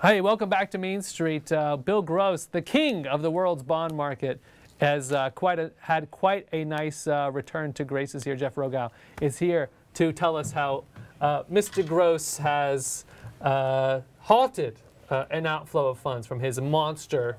Hey, welcome back to Main Street. Bill Gross, the king of the world's bond market, has had quite a nice return to graces here. Jeff Rogow is here to tell us how Mr. Gross has halted an outflow of funds from his monster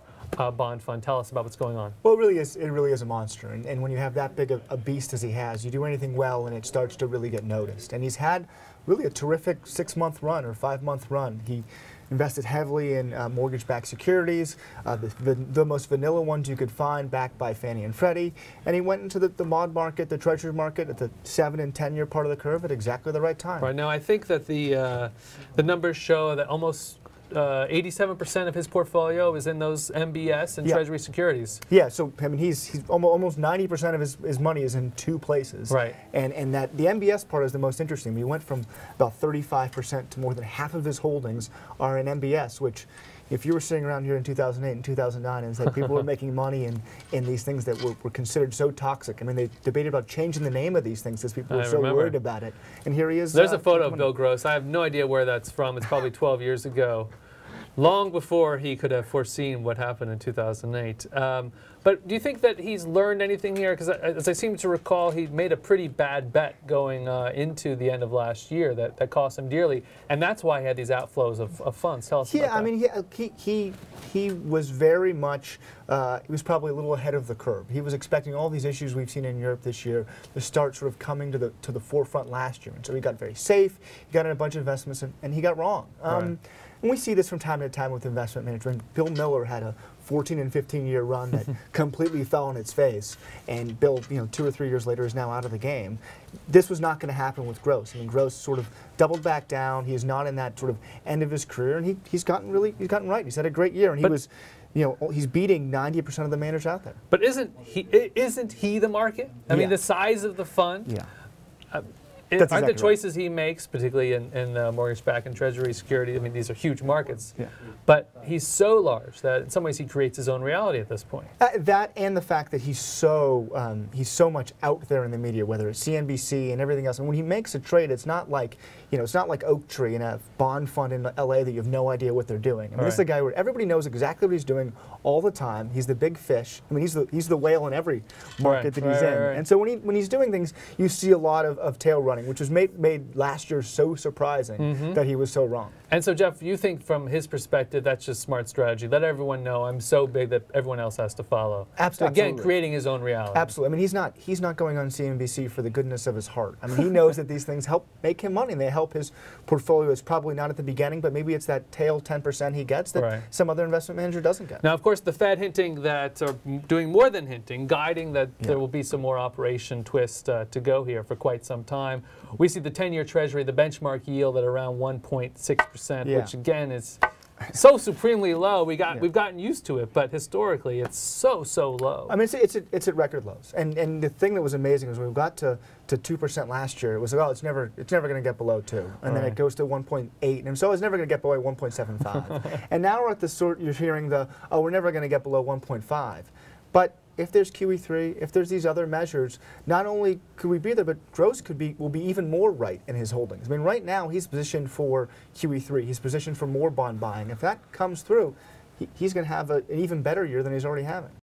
bond fund. Tell us about what's going on. Well, it really is a monster. And when you have that big a beast as he has, you do anything well and it starts to really get noticed. And he's had really a terrific 6-month run or 5-month run. He invested heavily in mortgage-backed securities, the most vanilla ones you could find, backed by Fannie and Freddie. And he went into the bond market, the treasury market, at the 7- and 10-year part of the curve at exactly the right time. Right now, I think that the numbers show that almost 87% of his portfolio is in those MBS and Treasury securities. Yeah, so I mean, he's almost 90% of his money is in 2 places. Right. And that the MBS part is the most interesting. He went from about 35% to more than half of his holdings are in MBS, which, if you were sitting around here in 2008 and 2009 and said people were making money in these things that were considered so toxic, I mean, they debated about changing the name of these things because people were so worried about it. And here he is. There's a photo of Bill Gross. I have no idea where that's from. It's probably 12 years ago. Long before he could have foreseen what happened in 2008. But do you think that he's learned anything here? Because as I seem to recall, he made a pretty bad bet going into the end of last year that cost him dearly, and that's why he had these outflows of funds. Tell us about that. Yeah, I mean, he was very much, he was probably a little ahead of the curve. He was expecting all these issues we've seen in Europe this year to start sort of coming to the forefront last year. And so he got very safe, he got in a bunch of investments, and he got wrong. Right. And we see this from time to time with investment management. Bill Miller had a 14- and 15-year run that completely fell on its face, and Bill, 2 or 3 years later, is now out of the game. This was not going to happen with Gross. I mean, Gross sort of doubled back down. He is not in that sort of end of his career, and he's gotten right. He's had a great year, and he was, he's beating 90% of the managers out there. But isn't he the market? I mean, the size of the fund. Yeah. Aren't the choices he makes, particularly in mortgage-backed and Treasury security, I mean, these are huge markets, but he's so large that in some ways he creates his own reality at this point. That and the fact that he's so much out there in the media, whether it's CNBC and everything else. And when he makes a trade, it's not like it's not like Oaktree in a bond fund in LA that you have no idea what they're doing. I mean, this is a guy where everybody knows exactly what he's doing all the time. He's the big fish. I mean, he's the whale in every market that he's in. And so when he's doing things, you see a lot of tail running, which was made last year so surprising that he was so wrong. And so, Jeff, you think from his perspective that's just smart strategy? Let everyone know I'm so big that everyone else has to follow. Absolutely. Again, creating his own reality. Absolutely. I mean, he's not going on CNBC for the goodness of his heart. I mean, he knows that these things help make him money, and they help his portfolio. It's probably not at the beginning, but maybe it's that tail 10% he gets that some other investment manager doesn't get. Now, of course, the Fed hinting that, or doing more than hinting, guiding that there will be some more Operation Twist to go here for quite some time. We see the 10-year Treasury, the benchmark yield at around 1.6%, which again is so supremely low. We've gotten used to it, but historically it's so low. I mean, it's at record lows. And the thing that was amazing is when we got to 2% last year, it was like, oh, it's never going to get below 2, and then it goes to 1.8, and so it's never going to get below 1.75. And now we're at the sort you're hearing we're never going to get below 1.5, but if there's QE3, if there's these other measures, not only could we be there, but Gross will be even more right in his holdings. I mean, right now he's positioned for QE3. He's positioned for more bond buying. If that comes through, he's going to have an even better year than he's already having.